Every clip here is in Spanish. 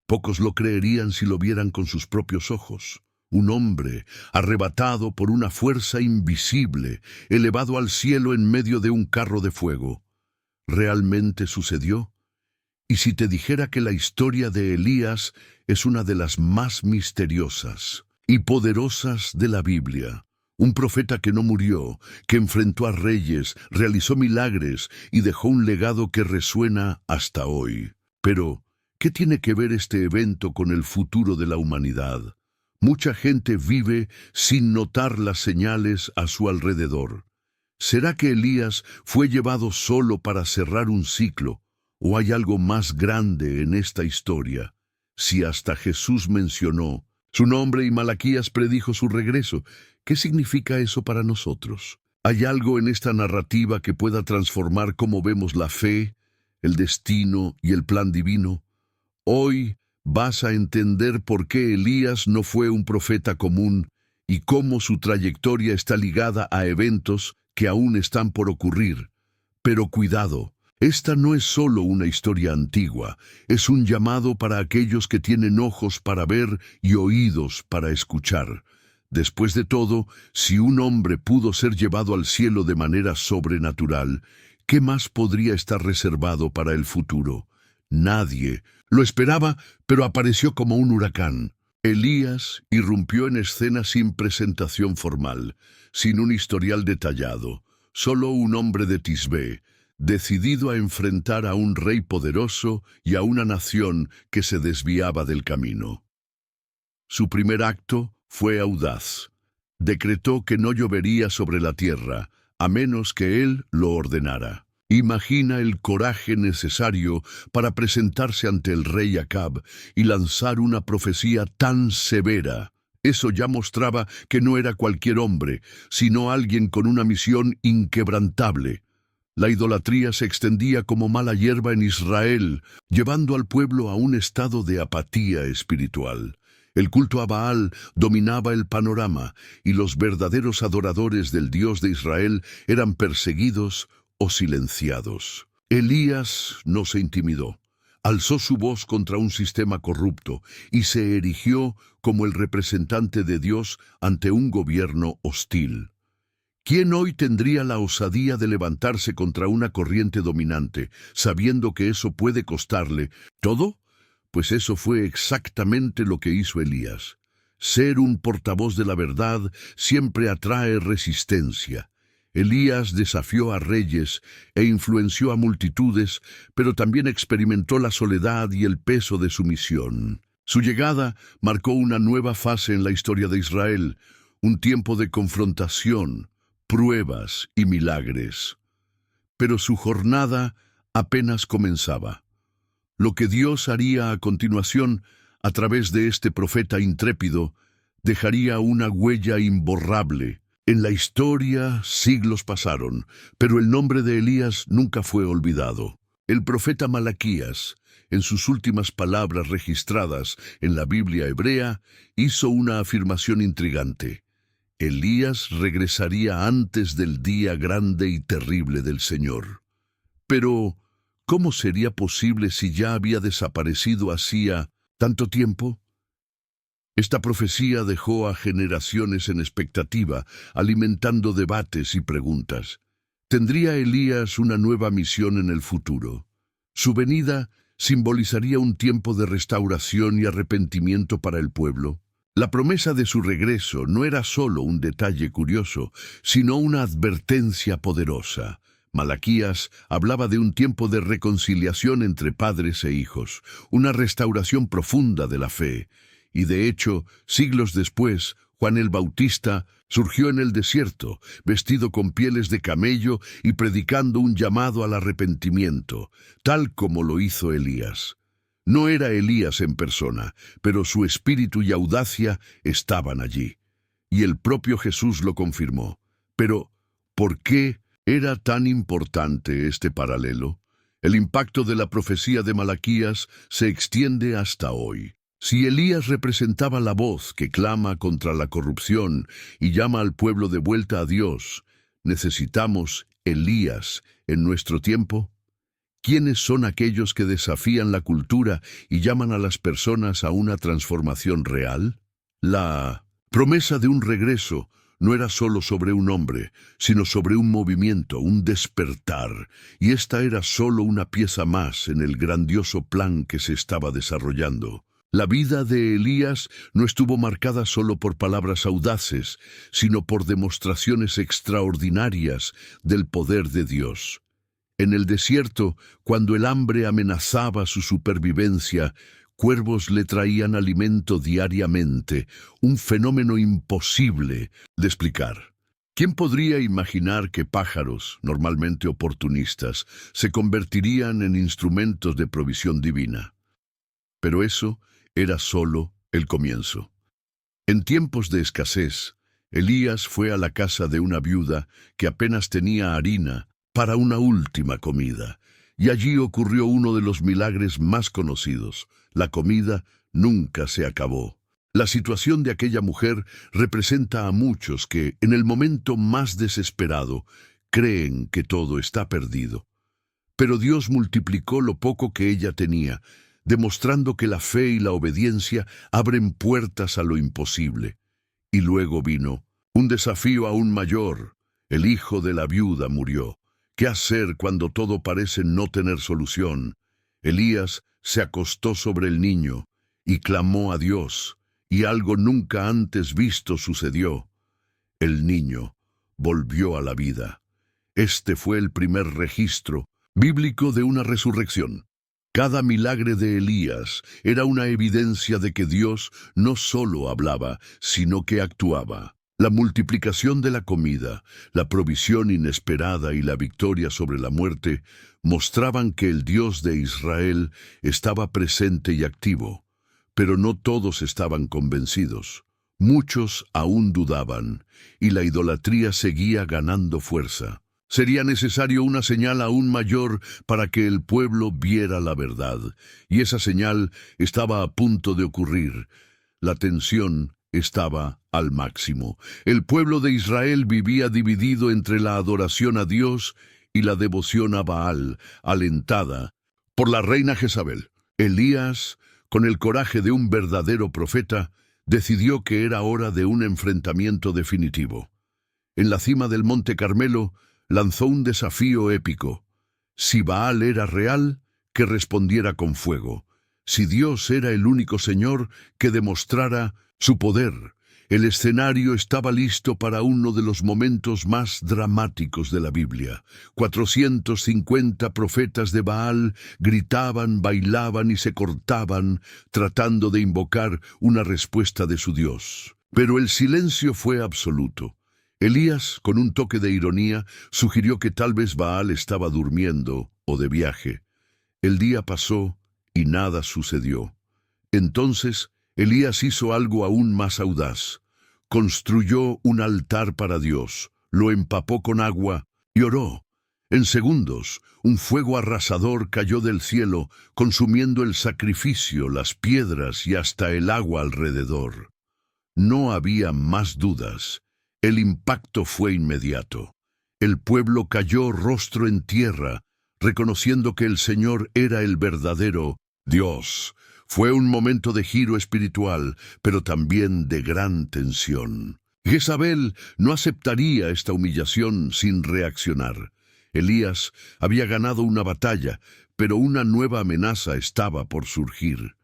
Pocos lo creerían si lo vieran con sus propios ojos. Un hombre, arrebatado por una fuerza invisible, elevado al cielo en medio de un carro de fuego. ¿Realmente sucedió? Y si te dijera que la historia de Elías es una de las más misteriosas y poderosas de la Biblia. Un profeta que no murió, que enfrentó a reyes, realizó milagros y dejó un legado que resuena hasta hoy. Pero, ¿qué tiene que ver este evento con el futuro de la humanidad? Mucha gente vive sin notar las señales a su alrededor. ¿Será que Elías fue llevado solo para cerrar un ciclo? ¿O hay algo más grande en esta historia? Si hasta Jesús mencionó su nombre y Malaquías predijo su regreso, ¿qué significa eso para nosotros? ¿Hay algo en esta narrativa que pueda transformar cómo vemos la fe, el destino y el plan divino? Hoy vas a entender por qué Elías no fue un profeta común y cómo su trayectoria está ligada a eventos que aún están por ocurrir. Pero cuidado. Esta no es solo una historia antigua, es un llamado para aquellos que tienen ojos para ver y oídos para escuchar. Después de todo, si un hombre pudo ser llevado al cielo de manera sobrenatural, ¿qué más podría estar reservado para el futuro? Nadie lo esperaba, pero apareció como un huracán. Elías irrumpió en escena sin presentación formal, sin un historial detallado, solo un hombre de Tisbé, decidido a enfrentar a un rey poderoso y a una nación que se desviaba del camino. Su primer acto fue audaz. Decretó que no llovería sobre la tierra, a menos que él lo ordenara. Imagina el coraje necesario para presentarse ante el rey Acab y lanzar una profecía tan severa. Eso ya mostraba que no era cualquier hombre, sino alguien con una misión inquebrantable. La idolatría se extendía como mala hierba en Israel, llevando al pueblo a un estado de apatía espiritual. El culto a Baal dominaba el panorama, y los verdaderos adoradores del Dios de Israel eran perseguidos o silenciados. Elías no se intimidó. Alzó su voz contra un sistema corrupto y se erigió como el representante de Dios ante un gobierno hostil. ¿Quién hoy tendría la osadía de levantarse contra una corriente dominante, sabiendo que eso puede costarle todo? Pues eso fue exactamente lo que hizo Elías. Ser un portavoz de la verdad siempre atrae resistencia. Elías desafió a reyes e influenció a multitudes, pero también experimentó la soledad y el peso de su misión. Su llegada marcó una nueva fase en la historia de Israel, un tiempo de confrontación, pruebas y milagres. Pero su jornada apenas comenzaba. Lo que Dios haría a continuación, a través de este profeta intrépido, dejaría una huella imborrable. En la historia siglos pasaron, pero el nombre de Elías nunca fue olvidado. El profeta Malaquías, en sus últimas palabras registradas en la Biblia hebrea, hizo una afirmación intrigante. Elías regresaría antes del día grande y terrible del Señor. Pero, ¿cómo sería posible si ya había desaparecido hacía tanto tiempo? Esta profecía dejó a generaciones en expectativa, alimentando debates y preguntas. ¿Tendría Elías una nueva misión en el futuro? Su venida simbolizaría un tiempo de restauración y arrepentimiento para el pueblo. La promesa de su regreso no era solo un detalle curioso, sino una advertencia poderosa. Malaquías hablaba de un tiempo de reconciliación entre padres e hijos, una restauración profunda de la fe. Y de hecho, siglos después, Juan el Bautista surgió en el desierto, vestido con pieles de camello y predicando un llamado al arrepentimiento, tal como lo hizo Elías. No era Elías en persona, pero su espíritu y audacia estaban allí. Y el propio Jesús lo confirmó. Pero, ¿por qué era tan importante este paralelo? El impacto de la profecía de Malaquías se extiende hasta hoy. Si Elías representaba la voz que clama contra la corrupción y llama al pueblo de vuelta a Dios, ¿necesitamos Elías en nuestro tiempo? ¿Quiénes son aquellos que desafían la cultura y llaman a las personas a una transformación real? La promesa de un regreso no era solo sobre un hombre, sino sobre un movimiento, un despertar, y esta era solo una pieza más en el grandioso plan que se estaba desarrollando. La vida de Elías no estuvo marcada solo por palabras audaces, sino por demostraciones extraordinarias del poder de Dios. En el desierto, cuando el hambre amenazaba su supervivencia, cuervos le traían alimento diariamente, un fenómeno imposible de explicar. ¿Quién podría imaginar que pájaros, normalmente oportunistas, se convertirían en instrumentos de provisión divina? Pero eso era solo el comienzo. En tiempos de escasez, Elías fue a la casa de una viuda que apenas tenía harina para una última comida, y allí ocurrió uno de los milagros más conocidos. La comida nunca se acabó. La situación de aquella mujer representa a muchos que, en el momento más desesperado, creen que todo está perdido. Pero Dios multiplicó lo poco que ella tenía, demostrando que la fe y la obediencia abren puertas a lo imposible. Y luego vino un desafío aún mayor. El hijo de la viuda murió. ¿Qué hacer cuando todo parece no tener solución? Elías se acostó sobre el niño y clamó a Dios, y algo nunca antes visto sucedió. El niño volvió a la vida. Este fue el primer registro bíblico de una resurrección. Cada milagro de Elías era una evidencia de que Dios no solo hablaba, sino que actuaba. La multiplicación de la comida, la provisión inesperada y la victoria sobre la muerte mostraban que el Dios de Israel estaba presente y activo. Pero no todos estaban convencidos. Muchos aún dudaban, y la idolatría seguía ganando fuerza. Sería necesario una señal aún mayor para que el pueblo viera la verdad, y esa señal estaba a punto de ocurrir. La tensión estaba al máximo. El pueblo de Israel vivía dividido entre la adoración a Dios y la devoción a Baal, alentada por la reina Jezabel. Elías, con el coraje de un verdadero profeta, decidió que era hora de un enfrentamiento definitivo. En la cima del Monte Carmelo, lanzó un desafío épico. Si Baal era real, que respondiera con fuego. Si Dios era el único Señor, que demostrara su poder. El escenario estaba listo para uno de los momentos más dramáticos de la Biblia. 450 profetas de Baal gritaban, bailaban y se cortaban, tratando de invocar una respuesta de su Dios. Pero el silencio fue absoluto. Elías, con un toque de ironía, sugirió que tal vez Baal estaba durmiendo o de viaje. El día pasó y nada sucedió. Entonces, Elías hizo algo aún más audaz. Construyó un altar para Dios, lo empapó con agua y oró. En segundos, un fuego arrasador cayó del cielo, consumiendo el sacrificio, las piedras y hasta el agua alrededor. No había más dudas. El impacto fue inmediato. El pueblo cayó rostro en tierra, reconociendo que el Señor era el verdadero Dios. Fue un momento de giro espiritual, pero también de gran tensión. Jezabel no aceptaría esta humillación sin reaccionar. Elías había ganado una batalla, pero una nueva amenaza estaba por surgir.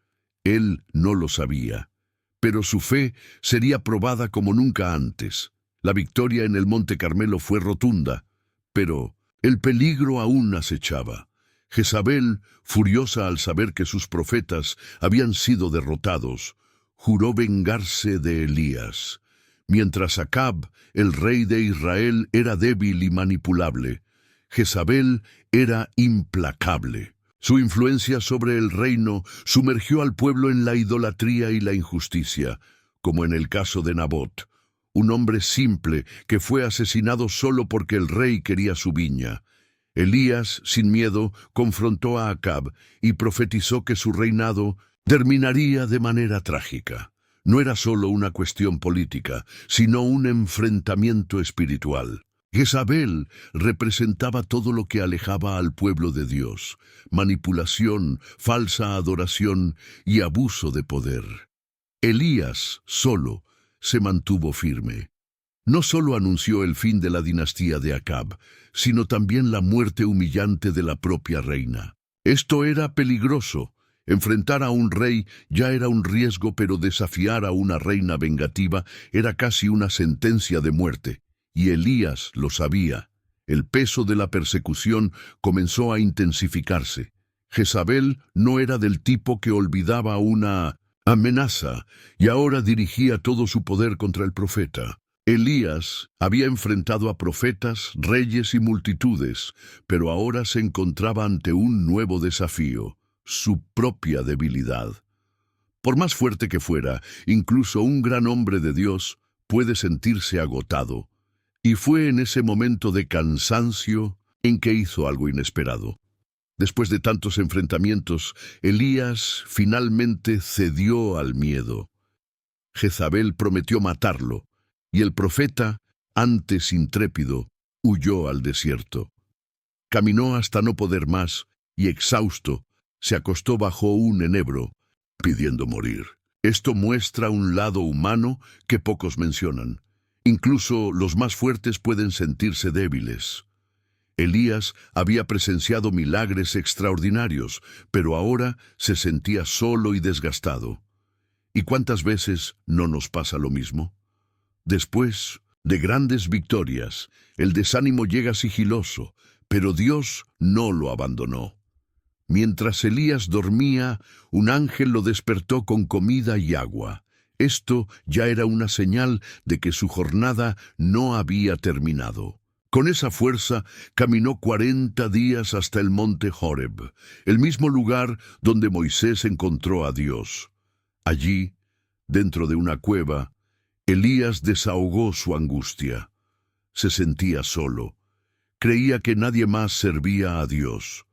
Él no lo sabía, pero su fe sería probada como nunca antes. La victoria en el Monte Carmelo fue rotunda, pero el peligro aún acechaba. Jezabel, furiosa al saber que sus profetas habían sido derrotados, juró vengarse de Elías. Mientras Acab, el rey de Israel, era débil y manipulable, Jezabel era implacable. Su influencia sobre el reino sumergió al pueblo en la idolatría y la injusticia, como en el caso de Nabot, un hombre simple que fue asesinado solo porque el rey quería su viña. Elías, sin miedo, confrontó a Acab y profetizó que su reinado terminaría de manera trágica. No era solo una cuestión política, sino un enfrentamiento espiritual. Jezabel representaba todo lo que alejaba al pueblo de Dios: manipulación, falsa adoración y abuso de poder. Elías, solo, se mantuvo firme. No solo anunció el fin de la dinastía de Acab, sino también la muerte humillante de la propia reina. Esto era peligroso. Enfrentar a un rey ya era un riesgo, pero desafiar a una reina vengativa era casi una sentencia de muerte. Y Elías lo sabía. El peso de la persecución comenzó a intensificarse. Jezabel no era del tipo que olvidaba una amenaza y ahora dirigía todo su poder contra el profeta. Elías había enfrentado a profetas, reyes y multitudes, pero ahora se encontraba ante un nuevo desafío: su propia debilidad. Por más fuerte que fuera, incluso un gran hombre de Dios puede sentirse agotado. Y fue en ese momento de cansancio en que hizo algo inesperado. Después de tantos enfrentamientos, Elías finalmente cedió al miedo. Jezabel prometió matarlo, y el profeta, antes intrépido, huyó al desierto. Caminó hasta no poder más, y exhausto, se acostó bajo un enebro, pidiendo morir. Esto muestra un lado humano que pocos mencionan. Incluso los más fuertes pueden sentirse débiles. Elías había presenciado milagros extraordinarios, pero ahora se sentía solo y desgastado. ¿Y cuántas veces no nos pasa lo mismo? Después de grandes victorias, el desánimo llega sigiloso, pero Dios no lo abandonó. Mientras Elías dormía, un ángel lo despertó con comida y agua. Esto ya era una señal de que su jornada no había terminado. Con esa fuerza caminó 40 días hasta el monte Horeb, el mismo lugar donde Moisés encontró a Dios. Allí, dentro de una cueva, Elías desahogó su angustia. Se sentía solo. Creía que nadie más servía a Dios.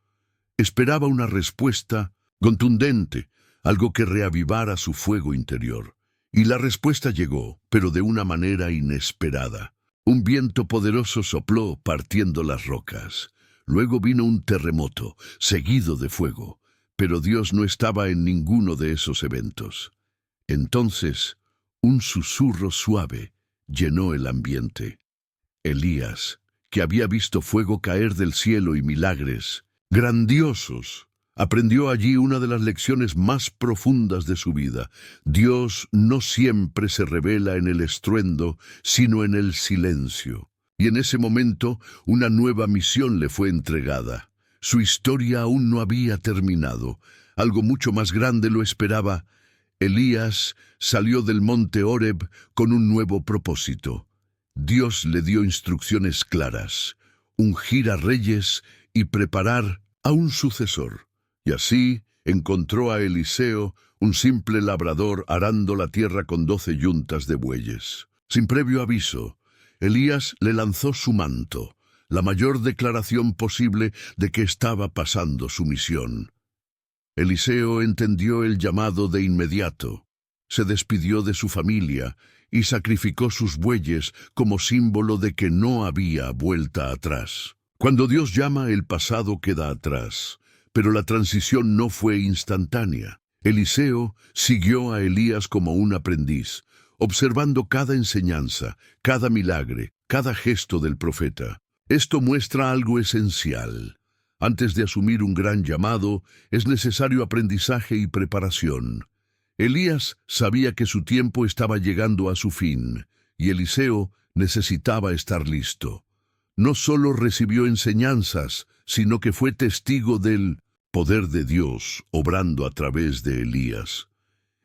Esperaba una respuesta contundente, algo que reavivara su fuego interior. Y la respuesta llegó, pero de una manera inesperada. Un viento poderoso sopló partiendo las rocas. Luego vino un terremoto, seguido de fuego. Pero Dios no estaba en ninguno de esos eventos. Entonces, un susurro suave llenó el ambiente. Elías, que había visto fuego caer del cielo y milagros grandiosos, aprendió allí una de las lecciones más profundas de su vida. Dios no siempre se revela en el estruendo, sino en el silencio. Y en ese momento, una nueva misión le fue entregada. Su historia aún no había terminado. Algo mucho más grande lo esperaba. Elías salió del monte Horeb con un nuevo propósito. Dios le dio instrucciones claras: ungir a reyes y preparar a un sucesor. Y así encontró a Eliseo, un simple labrador, arando la tierra con 12 yuntas de bueyes. Sin previo aviso, Elías le lanzó su manto, la mayor declaración posible de que estaba pasando su misión. Eliseo entendió el llamado de inmediato. Se despidió de su familia y sacrificó sus bueyes como símbolo de que no había vuelta atrás. Cuando Dios llama, el pasado queda atrás. Pero la transición no fue instantánea. Eliseo siguió a Elías como un aprendiz, observando cada enseñanza, cada milagro, cada gesto del profeta. Esto muestra algo esencial. Antes de asumir un gran llamado, es necesario aprendizaje y preparación. Elías sabía que su tiempo estaba llegando a su fin, y Eliseo necesitaba estar listo. No solo recibió enseñanzas, sino que fue testigo del poder de Dios obrando a través de Elías.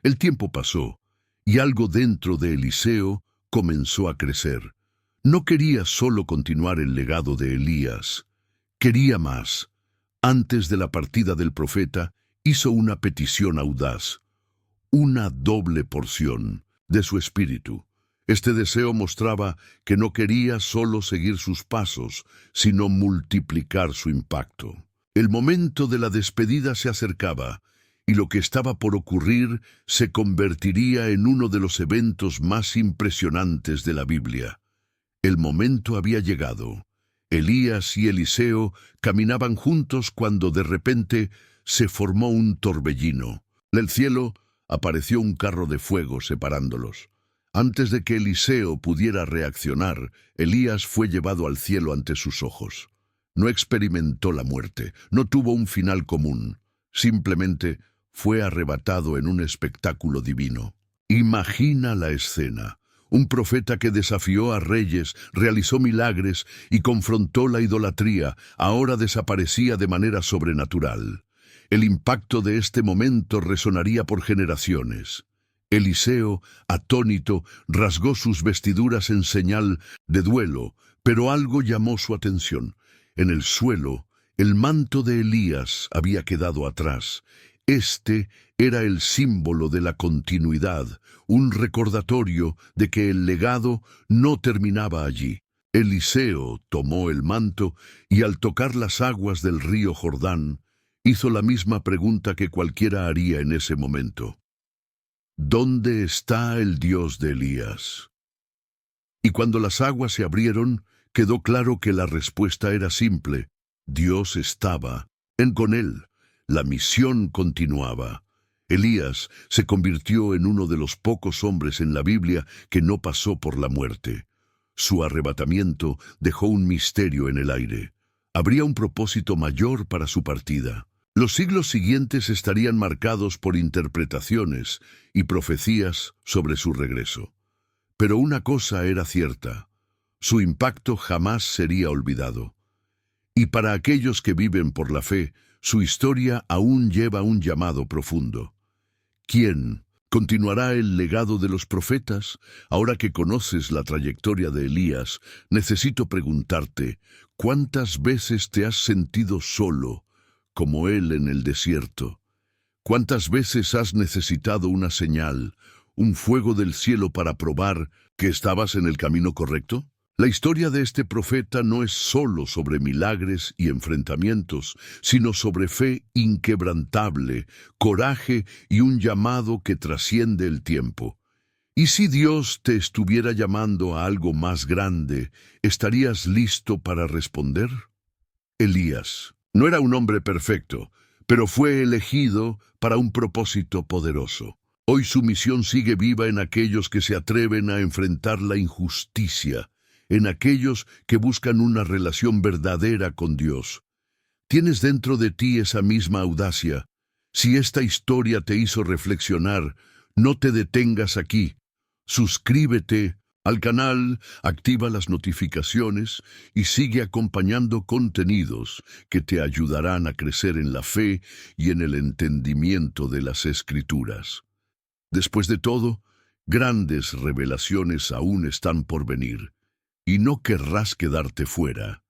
El tiempo pasó, y algo dentro de Eliseo comenzó a crecer. No quería solo continuar el legado de Elías, quería más. Antes de la partida del profeta, hizo una petición audaz: una doble porción de su espíritu. Este deseo mostraba que no quería solo seguir sus pasos, sino multiplicar su impacto. El momento de la despedida se acercaba, y lo que estaba por ocurrir se convertiría en uno de los eventos más impresionantes de la Biblia. El momento había llegado. Elías y Eliseo caminaban juntos cuando de repente se formó un torbellino. Del cielo apareció un carro de fuego separándolos. Antes de que Eliseo pudiera reaccionar, Elías fue llevado al cielo ante sus ojos. No experimentó la muerte, no tuvo un final común. Simplemente fue arrebatado en un espectáculo divino. Imagina la escena. Un profeta que desafió a reyes, realizó milagros y confrontó la idolatría, ahora desaparecía de manera sobrenatural. El impacto de este momento resonaría por generaciones. Eliseo, atónito, rasgó sus vestiduras en señal de duelo, pero algo llamó su atención. En el suelo, el manto de Elías había quedado atrás. Este era el símbolo de la continuidad, un recordatorio de que el legado no terminaba allí. Eliseo tomó el manto y al tocar las aguas del río Jordán, hizo la misma pregunta que cualquiera haría en ese momento. ¿Dónde está el Dios de Elías? Y cuando las aguas se abrieron, quedó claro que la respuesta era simple. Dios estaba con él. La misión continuaba. Elías se convirtió en uno de los pocos hombres en la Biblia que no pasó por la muerte. Su arrebatamiento dejó un misterio en el aire. Habría un propósito mayor para su partida. Los siglos siguientes estarían marcados por interpretaciones y profecías sobre su regreso. Pero una cosa era cierta: su impacto jamás sería olvidado. Y para aquellos que viven por la fe, su historia aún lleva un llamado profundo. ¿Quién continuará el legado de los profetas? Ahora que conoces la trayectoria de Elías, necesito preguntarte, ¿cuántas veces te has sentido solo, como él en el desierto? ¿Cuántas veces has necesitado una señal, un fuego del cielo para probar que estabas en el camino correcto? La historia de este profeta no es solo sobre milagros y enfrentamientos, sino sobre fe inquebrantable, coraje y un llamado que trasciende el tiempo. ¿Y si Dios te estuviera llamando a algo más grande, estarías listo para responder? Elías no era un hombre perfecto, pero fue elegido para un propósito poderoso. Hoy su misión sigue viva en aquellos que se atreven a enfrentar la injusticia, en aquellos que buscan una relación verdadera con Dios. Tienes dentro de ti esa misma audacia. Si esta historia te hizo reflexionar, no te detengas aquí. Suscríbete al canal, activa las notificaciones y sigue acompañando contenidos que te ayudarán a crecer en la fe y en el entendimiento de las Escrituras. Después de todo, grandes revelaciones aún están por venir. Y no querrás quedarte fuera.